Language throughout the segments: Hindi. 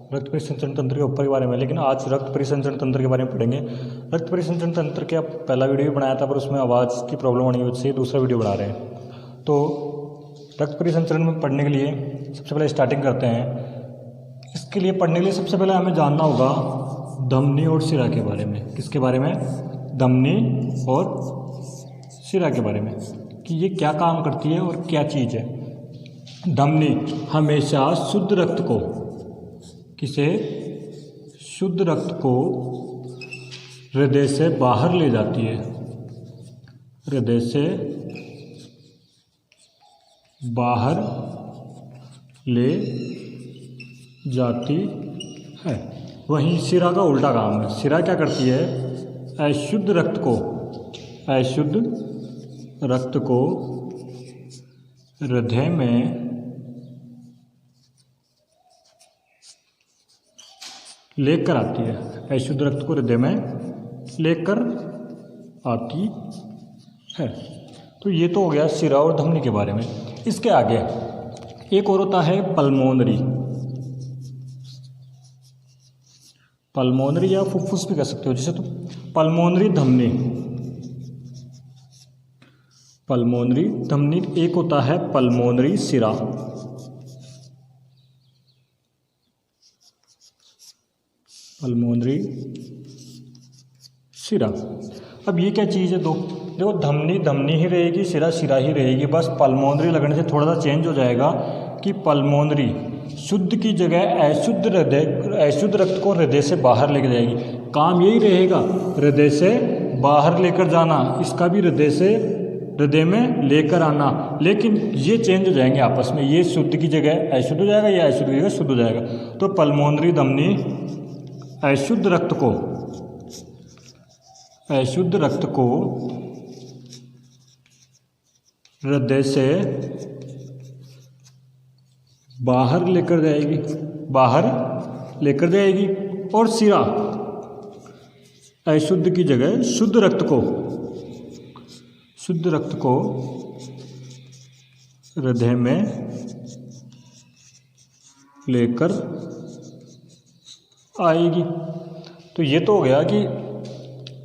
रक्त परिसंचरण तंत्र के ऊपर के बारे में, लेकिन आज रक्त परिसंचरण तंत्र के बारे में पढ़ेंगे। रक्त परिसंचरण तंत्र का पहला वीडियो भी बनाया था, पर उसमें आवाज़ की प्रॉब्लम होने की वजह से दूसरा वीडियो बना रहे हैं। तो रक्त परिसंचरण में पढ़ने के लिए सबसे पहले स्टार्टिंग करते हैं। इसके लिए पढ़ने के लिए सबसे पहले हमें जानना होगा धमनी और शिरा के बारे में। किसके बारे में? धमनी और शिरा के बारे में, कि ये क्या काम करती है और क्या चीज़ है। धमनी हमेशा शुद्ध रक्त को, किसे? शुद्ध रक्त को हृदय से बाहर ले जाती है, हृदय से बाहर ले जाती है। वहीं शिरा का उल्टा काम है। शिरा क्या करती है? अशुद्ध रक्त को, अशुद्ध रक्त को हृदय में लेकर आती है, अशुद्ध रक्त को हृदय में लेकर आती है। तो ये तो हो गया शिरा और धमनी के बारे में। इसके आगे एक और होता है पल्मोनरी। पल्मोनरी या फुफ्फुस भी कह सकते हो जिसे, तो पल्मोनरी धमनी, पल्मोनरी धमनी। एक होता है पल्मोनरी शिरा। पल्मोनरी शिरा। अब ये क्या चीज़ है? देखो धमनी धमनी ही रहेगी, शिरा शिरा ही रहेगी, बस पल्मोनरी लगने से थोड़ा सा चेंज हो जाएगा कि पल्मोनरी शुद्ध की जगह अशुद्ध रक्त को हृदय से बाहर लेकर जाएगी। काम यही रहेगा, हृदय से बाहर लेकर जाना, इसका भी हृदय में लेकर आना, लेकिन ये चेंज हो जाएंगे आपस में। ये शुद्ध की जगह अशुद्ध हो जाएगा, या अशुद्ध की जगह शुद्ध हो जाएगा। तो पल्मोनरी धमनी अशुद्ध रक्त को हृदय से बाहर लेकर जाएगी, और शिरा अशुद्ध की जगह शुद्ध रक्त को हृदय में लेकर आएगी। तो ये तो हो गया कि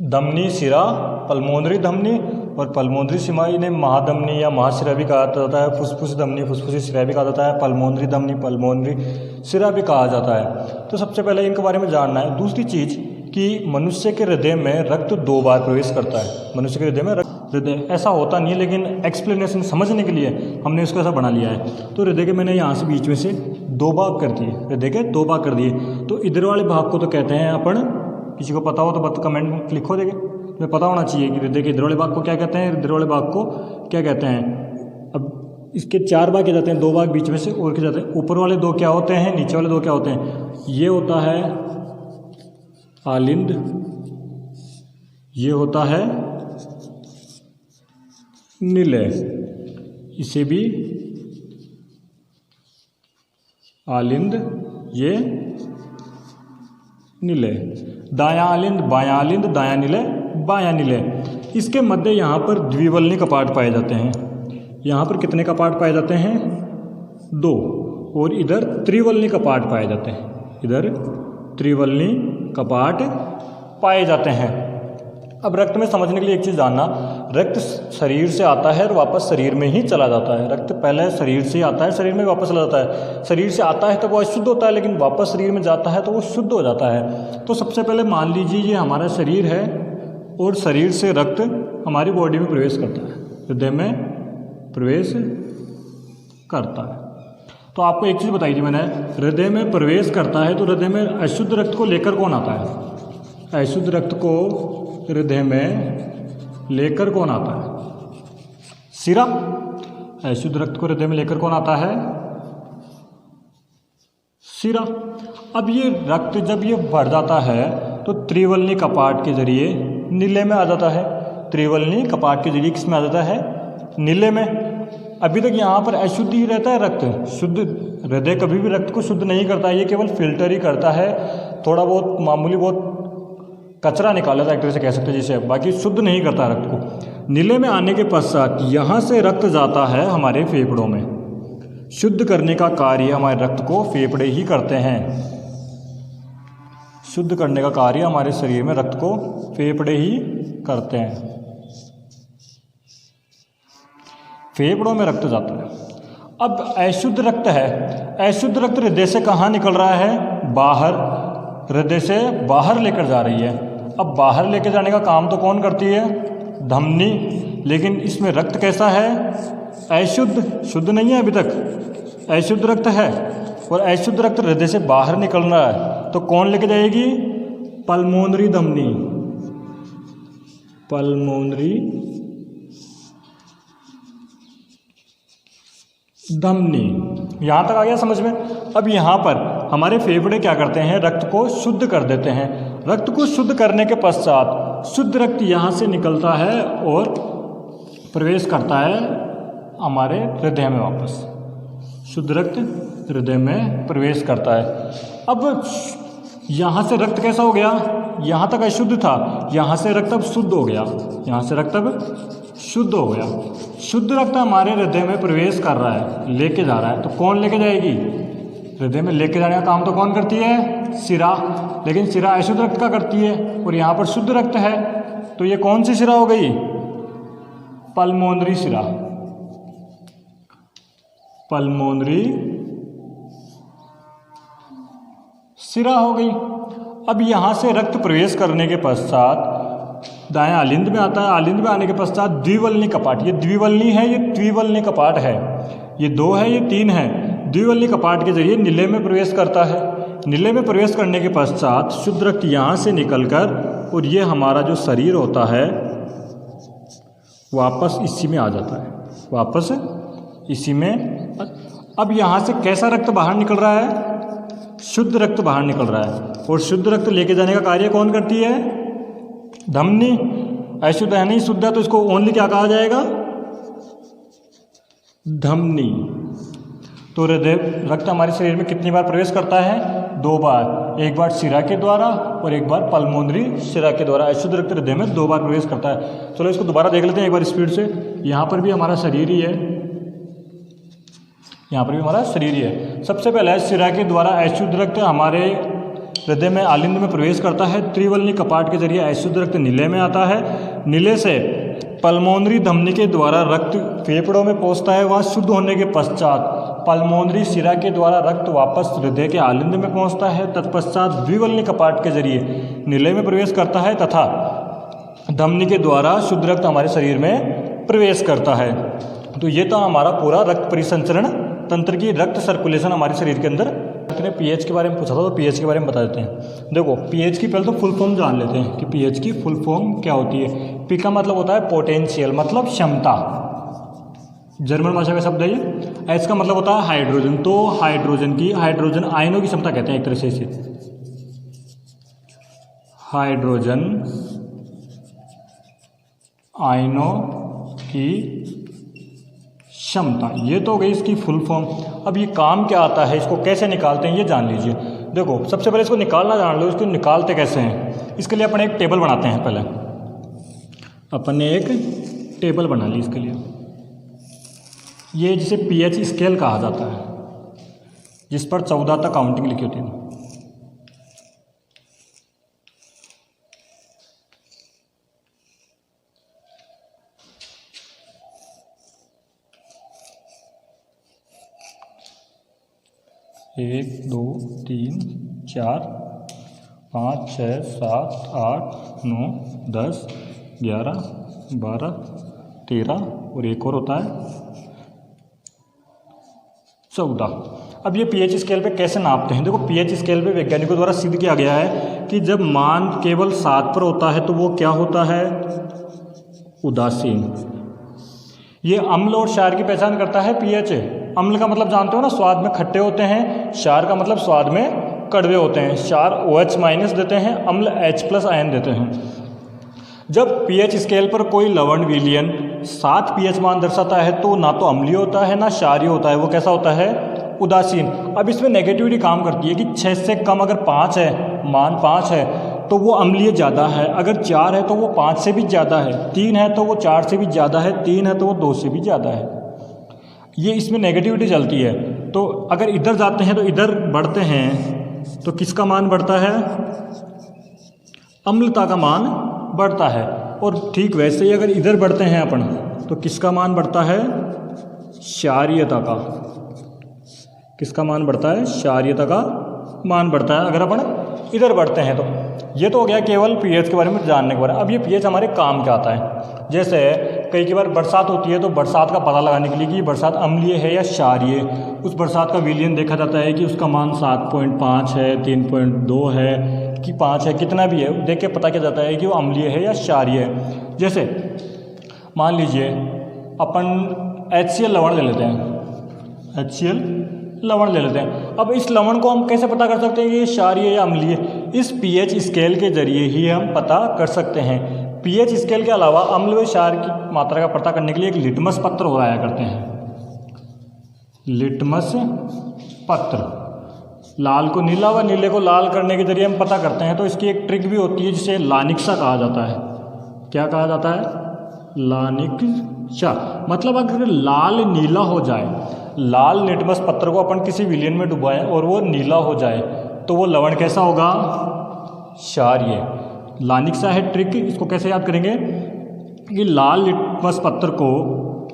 धमनी शिरा, पल्मोनरी धमनी और पल्मोनरी शिरा, इन्हें महाधमनी या महाशिरा भी कहा जाता है, फुसफुस धमनी, फुसफुसी शिरा भी कहा जाता है, पल्मोनरी धमनी, पल्मोनरी शिरा भी कहा जाता है। तो सबसे पहले इनके बारे में जानना है। दूसरी चीज़ कि मनुष्य के हृदय में रक्त 2 बार प्रवेश करता है। मनुष्य के हृदय में हृदय ऐसा होता नहीं है, लेकिन एक्सप्लेनेशन समझने के लिए हमने इसको ऐसा बना लिया है। तो हृदय के मैंने यहाँ से बीच में से 2 भाग कर दिए, हृदय के 2 भाग कर दिए। तो इधर वाले भाग को तो कहते हैं अपन, किसी को पता हो तो कमेंट में लिखो देंगे, तुम्हें पता होना चाहिए कि हृदय के इधर वाले भाग को क्या कहते हैं, इधर वाले भाग को क्या कहते हैं। अब इसके 4 भाग क्या जाते हैं, 2 भाग बीच में से और क्या जाते हैं। ऊपर वाले 2 क्या होते हैं, नीचे वाले 2 क्या होते हैं। ये होता है आलिंद, ये होता है निलय, इसे भी आलिंद, ये निलय। दायां आलिंद, बायां आलिंद, दायां निलय, बायां निलय। इसके मध्य यहाँ पर द्विवल्नी कपाट पाए जाते हैं। यहाँ पर कितने कपाट पाए जाते हैं? 2। और इधर त्रिवल्नी कपाट पाए जाते हैं, इधर त्रिवल्नी कपाट पाए जाते हैं। अब रक्त में समझने के लिए एक चीज़ जानना, रक्त शरीर से आता है और वापस शरीर में ही चला जाता है। रक्त पहले शरीर से ही आता है, शरीर में वापस चला जाता है। शरीर से आता है तो वो अशुद्ध होता है, लेकिन वापस शरीर में जाता है तो वो शुद्ध हो जाता है। तो सबसे पहले मान लीजिए ये हमारा शरीर है और शरीर से रक्त हमारी बॉडी में प्रवेश करता है, हृदय में प्रवेश करता है। तो आपको एक चीज़ बताई थी मैंने, हृदय में प्रवेश करता है तो हृदय में अशुद्ध रक्त को लेकर कौन आता है? अशुद्ध रक्त को हृदय में लेकर कौन आता है? शिरा। अशुद्ध रक्त को हृदय में लेकर कौन आता है? शिरा। अब ये रक्त जब ये बढ़ जाता है तो त्रिवल्नी कपाट के जरिए निलय में आ जाता है। त्रिवल्नी कपाट के जरिए किस में आ जाता है? निलय में। अभी तक यहाँ पर अशुद्ध ही रहता है रक्त, शुद्ध हृदय कभी भी रक्त को शुद्ध नहीं करता है, ये केवल फिल्टर ही करता है, थोड़ा बहुत मामूली बहुत कचरा निकाला था एक तरह से कह सकते हैं जिसे, बाकी शुद्ध नहीं करता रक्त को। नीले में आने के पश्चात यहाँ से रक्त जाता है हमारे फेफड़ों में। शुद्ध करने का कार्य हमारे रक्त को फेफड़े ही करते हैं। शुद्ध करने का कार्य हमारे शरीर में रक्त को फेफड़े ही करते हैं। फेफड़ों में रक्त जाता है। अब अशुद्ध रक्त है, अशुद्ध रक्त हृदय से कहाँ निकल रहा है? बाहर, हृदय से बाहर लेकर जा रही है। अब बाहर लेकर जाने का काम तो कौन करती है? धमनी। लेकिन इसमें रक्त कैसा है? अशुद्ध, शुद्ध नहीं है अभी तक, अशुद्ध रक्त है। और अशुद्ध रक्त हृदय से बाहर निकल रहा है, तो कौन लेके जाएगी? पल्मोनरी धमनी, पल्मोनरी धमनी। यहाँ तक आ गया समझ में? अब यहाँ पर हमारे फेफड़े क्या करते हैं? रक्त को शुद्ध कर देते हैं। रक्त को शुद्ध करने के पश्चात शुद्ध रक्त यहाँ से निकलता है और प्रवेश करता है हमारे हृदय में वापस। शुद्ध रक्त हृदय में प्रवेश करता है। अब यहाँ से रक्त कैसा हो गया? यहाँ तक अशुद्ध था, यहाँ से रक्त अब शुद्ध हो गया, यहाँ से रक्त अब शुद्ध हो गया। शुद्ध रक्त हमारे हृदय में प्रवेश कर रहा है, लेके जा रहा है। तो कौन लेके जाएगी? हृदय में लेके जाने का काम तो कौन करती है? शिरा। लेकिन शिरा अशुद्ध रक्त का करती है और यहाँ पर शुद्ध रक्त है, तो ये कौन सी शिरा हो गई? पल्मोनरी शिरा, पल्मोनरी शिरा हो गई। अब यहाँ से रक्त प्रवेश करने के पश्चात दायां आलिंद में आता है। आलिंद में आने के पश्चात द्विवल्नी कपाट, ये द्विवल्नी है, ये त्रिवल्नी कपाट है, ये 2 है, ये 3 है। द्विवल्नी कपाट के जरिए नीले में प्रवेश करता है। नीले में प्रवेश करने के पश्चात शुद्ध रक्त यहाँ से निकलकर और ये हमारा जो शरीर होता है वापस इसी में आ जाता है, वापस इसी में। अब यहाँ से कैसा रक्त बाहर निकल रहा है? शुद्ध रक्त बाहर निकल रहा है। और शुद्ध रक्त लेके जाने का कार्य कौन करती है? धमनी। अशुद्ध है नहीं, शुद्ध है, तो इसको ओनली क्या कहा जाएगा? धमनी। तो हृदय रक्त हमारे शरीर में कितनी बार प्रवेश करता है? 2 बार। एक बार शिरा के द्वारा और एक बार पल्मोनरी शिरा के द्वारा। अशुद्ध रक्त हृदय में 2 बार प्रवेश करता है। चलो इसको दोबारा देख लेते हैं एक बार स्पीड से। यहाँ पर भी हमारा शरीर ही है, यहाँ पर भी हमारा शरीर ही है। सबसे पहले शिरा के द्वारा अशुद्ध रक्त हमारे हृदय में आलिंद में प्रवेश करता है। त्रिवल्नी कपाट के जरिए अशुद्ध रक्त नीले में आता है। नीले से पल्मोनरी धमनी के द्वारा रक्त फेफड़ों में पहुंचता है। वहाँ शुद्ध होने के पश्चात पल्मोनरी शिरा के द्वारा रक्त वापस हृदय के आलिंद में पहुंचता है। तत्पश्चात द्विवल्नी कपाट के जरिए नीले में प्रवेश करता है तथा धमनी के द्वारा शुद्ध रक्त हमारे शरीर में प्रवेश करता है। तो ये तो हमारा पूरा रक्त परिसंचरण तंत्र की रक्त सर्कुलेशन हमारे शरीर के अंदर। ने पीएच के बारे में पूछा था, तो पीएच के बारे में बता देते हैं। देखो पीएच की पहले तो फुल फॉर्म जान लेते हैं कि पीएच की फुल फॉर्म क्या होती है। पी का मतलब होता है पोटेंशियल, मतलब क्षमता, जर्मन भाषा का शब्द है ये। एच का मतलब होता है हाइड्रोजन, तो हाइड्रोजन आयनों की क्षमता कहते हैं एक तरह से इसे। हाइड्रोजन आयनों की क्षमता, ये तो हो गई इसकी फुल फॉर्म। अब ये काम क्या आता है, इसको कैसे निकालते हैं ये जान लीजिए। देखो सबसे पहले इसको निकालना जान लो, इसको निकालते कैसे हैं। इसके लिए अपन एक टेबल बनाते हैं। पहले अपन ने एक टेबल बना ली इसके लिए। ये जिसे पीएच स्केल कहा जाता है, जिस पर 14 तक काउंटिंग लिखी होती है। एक, 2, 3, 4, 5, 6, 7, 8, 9, 10, 11, 12, 13 और एक और होता है 14। अब ये पीएच स्केल पे कैसे नापते हैं। देखो पीएच स्केल पे वैज्ञानिकों द्वारा सिद्ध किया गया है कि जब मान केवल 7 पर होता है तो वो क्या होता है? उदासीन। ये अम्ल और क्षार की पहचान करता है पीएच। अम्ल का मतलब जानते हो ना, स्वाद में खट्टे होते हैं। क्षार का मतलब स्वाद में कड़वे होते हैं। क्षार OH- देते हैं, अम्ल H+ आयन देते हैं। जब पीएच स्केल पर कोई लवण विलयन 7 पीएच मान दर्शाता है तो ना तो अम्लीय होता है ना क्षारीय होता है, वो कैसा होता है? उदासीन। अब इसमें नेगेटिविटी काम करती है कि 6 से कम अगर 5 है, मान 5 है तो वो अम्लीय ज़्यादा है, अगर 4 है तो वो 5 से भी ज़्यादा है, 3 है तो वो 4 से भी ज़्यादा है, 3 है तो वो 2 से भी ज़्यादा है। ये इसमें नेगेटिविटी चलती है। तो अगर इधर जाते हैं तो इधर बढ़ते हैं तो किसका मान बढ़ता है? अम्लता का मान बढ़ता है। और ठीक वैसे ही अगर इधर बढ़ते हैं अपन तो किसका मान बढ़ता है? क्षारीयता का। किसका मान बढ़ता है? क्षारीयता का मान बढ़ता है अगर अपन इधर बढ़ते हैं तो। ये तो हो गया केवल पीएच के बारे में जानने के बारे में। अब ये पीएच हमारे काम क्या आता है? जैसे कई बार बरसात होती है तो बरसात का पता लगाने के लिए कि बरसात अम्लीय है या क्षारीय, उस बरसात का विलयन देखा जाता है कि उसका मान 7.5 है, 3.2 है कि 5 है, कितना भी है, देख के पता किया जाता है कि वो अम्लीय है या क्षारीय है। जैसे मान लीजिए अपन HCl लवण ले लेते हैं, HCl लवण ले लेते हैं। अब इस लवण को हम कैसे पता कर सकते हैं कि ये क्षारीय या अम्लीय? इस पीएच स्केल के जरिए ही हम पता कर सकते हैं। पीएच स्केल के अलावा अम्ल व क्षार की मात्रा का पता करने के लिए एक लिटमस पत्र हो आया करते हैं। लिटमस पत्र, लाल को नीला व नीले को लाल करने के जरिए हम पता करते हैं। तो इसकी एक ट्रिक भी होती है जिसे लानिक्सा कहा जाता है। क्या कहा जाता है? लानिक्सा। मतलब अगर लाल नीला हो जाए, लाल लिटमस पत्र को अपन किसी विलयन में डुबाएं और वो नीला हो जाए तो वो लवण कैसा होगा? क्षारीय। लानिक्सा है ट्रिक। इसको कैसे याद करेंगे कि लाल लिटमस पत्र को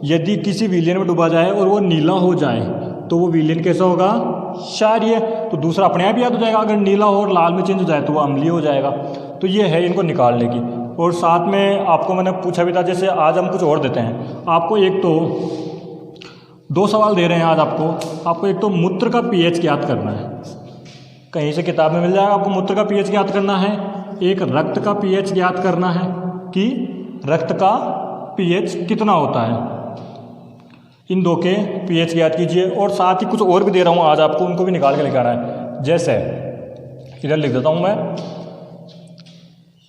यदि किसी विलयन में डुबा जाए और वो नीला हो जाए तो वो विलयन कैसा होगा? क्षारीय। तो दूसरा अपने आप याद हो जाएगा, अगर नीला हो और लाल में चेंज हो जाए तो वो अम्लीय हो जाएगा। तो ये है इनको निकालने की। और साथ में आपको मैंने पूछा भी था, जैसे आज हम कुछ और देते हैं आपको, एक तो 2 सवाल दे रहे हैं आज आपको एक तो मूत्र का पीएच ज्ञात करना है, कहीं से किताब में मिल जाएगा आपको। मूत्र का पीएच ज्ञात करना है, एक रक्त का पीएच ज्ञात करना है कि रक्त का पीएच कितना होता है। इन 2 के पीएच ज्ञात कीजिए। और साथ ही कुछ और भी दे रहा हूँ आज आपको, उनको भी निकाल के लेकर आना है। जैसे इधर लिख देता हूँ मैं,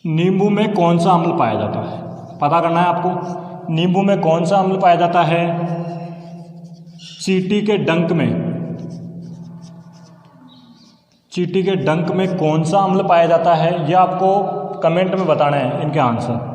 नींबू में कौन सा अम्ल पाया जाता है, पता करना है आपको। नींबू में कौन सा अम्ल पाया जाता है? चींटी के डंक में, चींटी के डंक में कौन सा अम्ल पाया जाता है? ये आपको कमेंट में बताना है इनके आंसर।